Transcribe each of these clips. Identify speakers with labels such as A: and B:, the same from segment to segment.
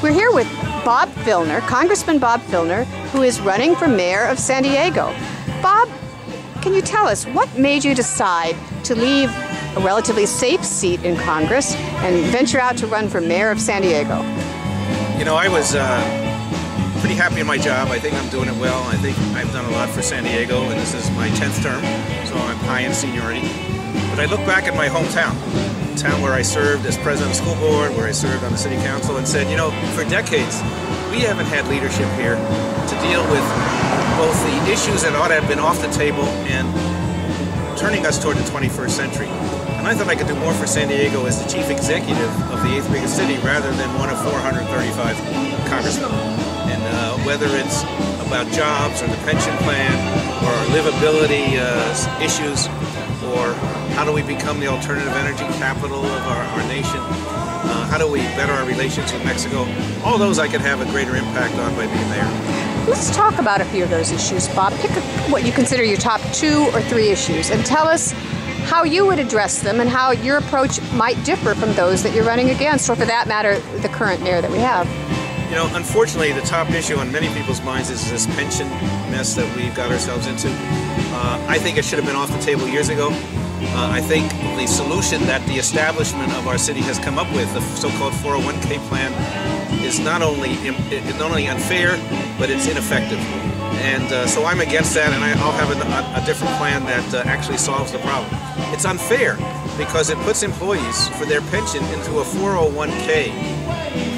A: We're here with Bob Filner, Congressman Bob Filner, who is running for mayor of San Diego. Bob, can you tell us what made you decide to leave a relatively safe seat in Congress and venture out to run for mayor of San Diego?
B: You know, I was pretty happy in my job. I think I'm doing it well. I think I've done a lot for San Diego, and this is my 10th term, so I'm high in seniority. But I look back at my hometown, the town where I served as president of the school board, where I served on the city council, and said, you know, for decades, we haven't had leadership here to deal with both the issues that ought to have been off the table and turning us toward the 21st century. And I thought I could do more for San Diego as the chief executive of the 8th biggest city rather than one of 435 congressmen. And whether it's about jobs or the pension plan or livability issues, or how do we become the alternative energy capital of our nation, how do we better our relations with Mexico, all those I could have a greater impact on by being there.
A: Let's talk about a few of those issues, Bob. Pick what you consider your top 2 or 3 issues and tell us how you would address them and how your approach might differ from those that you're running against, or for that matter, the current mayor that we have.
B: You know, unfortunately, the top issue on many people's minds is this pension mess that we've got ourselves into. I think it should have been off the table years ago. I think the solution that the establishment of our city has come up with, the so-called 401k plan, is not only unfair, but it's ineffective. And so I'm against that, and I'll have a different plan that actually solves the problem. It's unfair because it puts employees for their pension into a 401k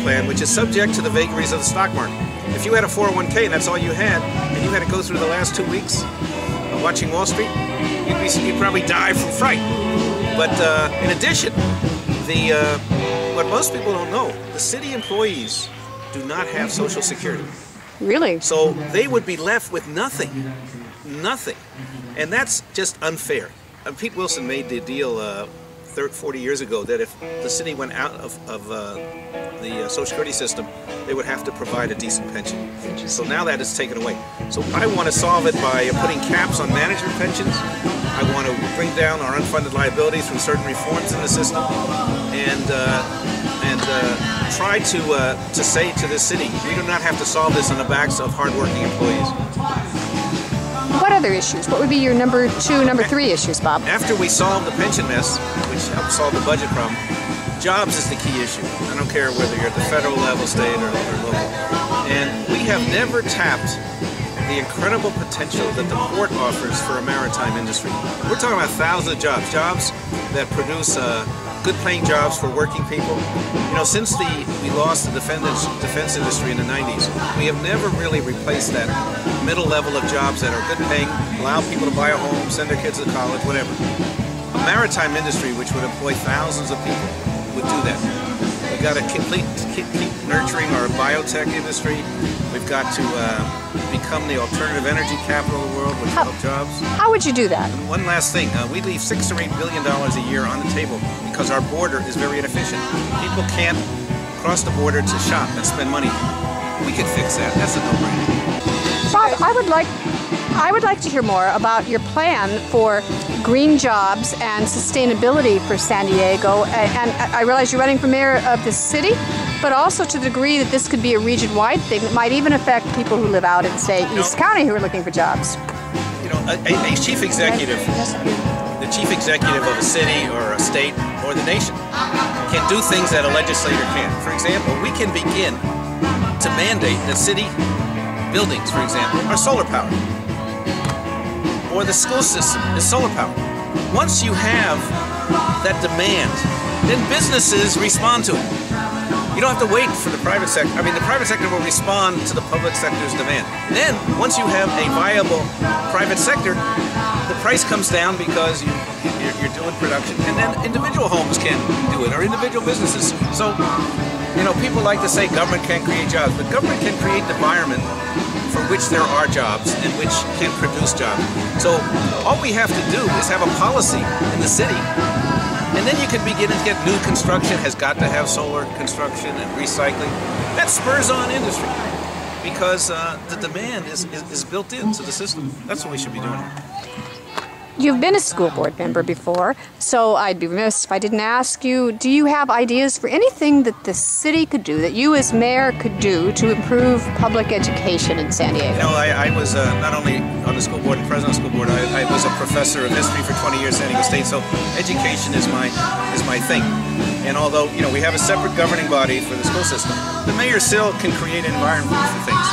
B: plan, which is subject to the vagaries of the stock market. If you had a 401k and that's all you had, and you had to go through the last 2 weeks of watching Wall Street, you'd probably die from fright. But in addition, what most people don't know, the city employees do not have Social Security.
A: Really?
B: So they would be left with nothing. Nothing. And that's just unfair. Pete Wilson made the deal 40 years ago that if the city went out of the Social Security system, they would have to provide a decent pension. So now that is taken away. So I want to solve it by putting caps on management pensions. I want to bring down our unfunded liabilities through certain reforms in the system, and try to say to this city, we do not have to solve this on the backs of hardworking employees.
A: What other issues? What would be your number 2, number 3 issues, Bob?
B: After we solve the pension mess, which helps solve the budget problem, jobs is the key issue. I don't care whether you're at the federal level, state, or local. And we have never tapped the incredible potential that the port offers for a maritime industry. We're talking about thousands of jobs that produce good-paying jobs for working people. You know, since we lost the defense industry in the 90s, we have never really replaced that middle level of jobs that are good-paying, allow people to buy a home, send their kids to college, whatever. A maritime industry which would employ thousands of people would do that. We've got to keep nurturing our biotech industry. We've got to become the alternative energy capital of the world, which will help jobs.
A: How would you do that?
B: And one last thing, we leave $6 to $8 billion a year on the table because our border is very inefficient. People can't cross the border to shop and spend money. We could fix that. That's a no-brainer.
A: Bob, I would like to hear more about your plan for green jobs and sustainability for San Diego. And I realize you're running for mayor of the city, but also to the degree that this could be a region-wide thing that might even affect people who live out in, say, East County who are looking for jobs.
B: You know, a chief executive, the chief executive of a city or a state or the nation can do things that a legislator can't. For example, we can begin to mandate that city buildings, for example, are solar powered. Or the school system is solar powered. Once you have that demand, then businesses respond to it. You don't have to wait for the private sector. I mean, the private sector will respond to the public sector's demand. Then, once you have a viable private sector, the price comes down because you're doing production, and then individual homes can do it, or individual businesses. So, you know, people like to say government can't create jobs, but government can create an environment for which there are jobs and which can produce jobs. So all we have to do is have a policy in the city, and then you can begin to get new construction has got to have solar construction and recycling. That spurs on industry because the demand is built into the system. That's what we should be doing.
A: You've been a school board member before, so I'd be remiss if I didn't ask you, do you have ideas for anything that the city could do, that you as mayor could do to improve public education in San Diego?
B: You know, I was not only on the school board and president of the school board, I was a professor of history for 20 years at San Diego State, so education is my thing. And although, you know, we have a separate governing body for the school system, the mayor still can create an environment for things.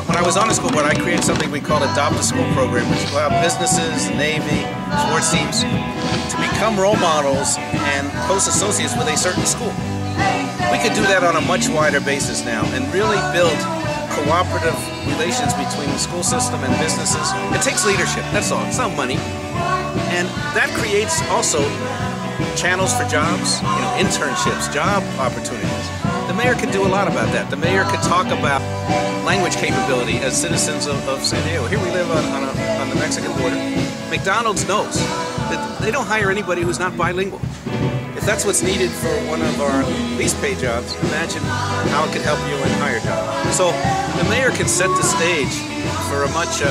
B: When I was on the school board, I created something we called Adopt a School program, which allowed businesses, the Navy, sports teams to become role models and close associates with a certain school. We could do that on a much wider basis now and really build cooperative relations between the school system and businesses. It takes leadership, that's all. It's not money. And that creates also channels for jobs, you know, internships, job opportunities. The mayor could do a lot about that. The mayor could talk about language capability as citizens of San Diego. Here we live on the Mexican border. McDonald's knows that they don't hire anybody who's not bilingual. If that's what's needed for one of our least paid jobs, imagine how it could help you in higher jobs. So the mayor can set the stage for a much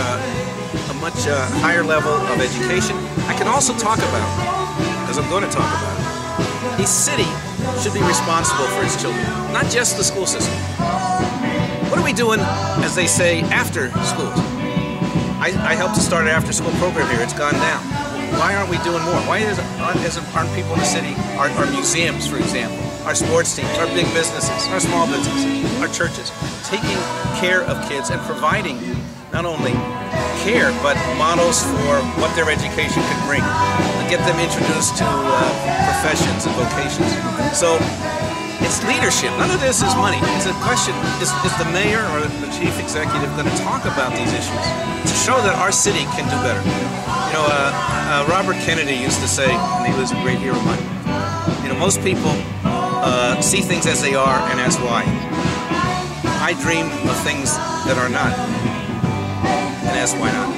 B: higher level of education. I can also talk about, because I'm going to talk about it, a city should be responsible for its children, not just the school system. What are we doing, as they say, after schools? I helped to start an after-school program here. It's gone down. Why aren't we doing more? Why aren't people in the city, our museums, for example, our sports teams, our big businesses, our small businesses, our churches, taking care of kids and providing not only care, but models for what their education could bring, to get them introduced to professions and vocations. So it's leadership. None of this is money. It's a question, is the mayor or the chief executive going to talk about these issues to show that our city can do better? You know, Robert Kennedy used to say, and he was a great hero of mine, you know, most people see things as they are and as why. I dream of things that are not, and ask why not.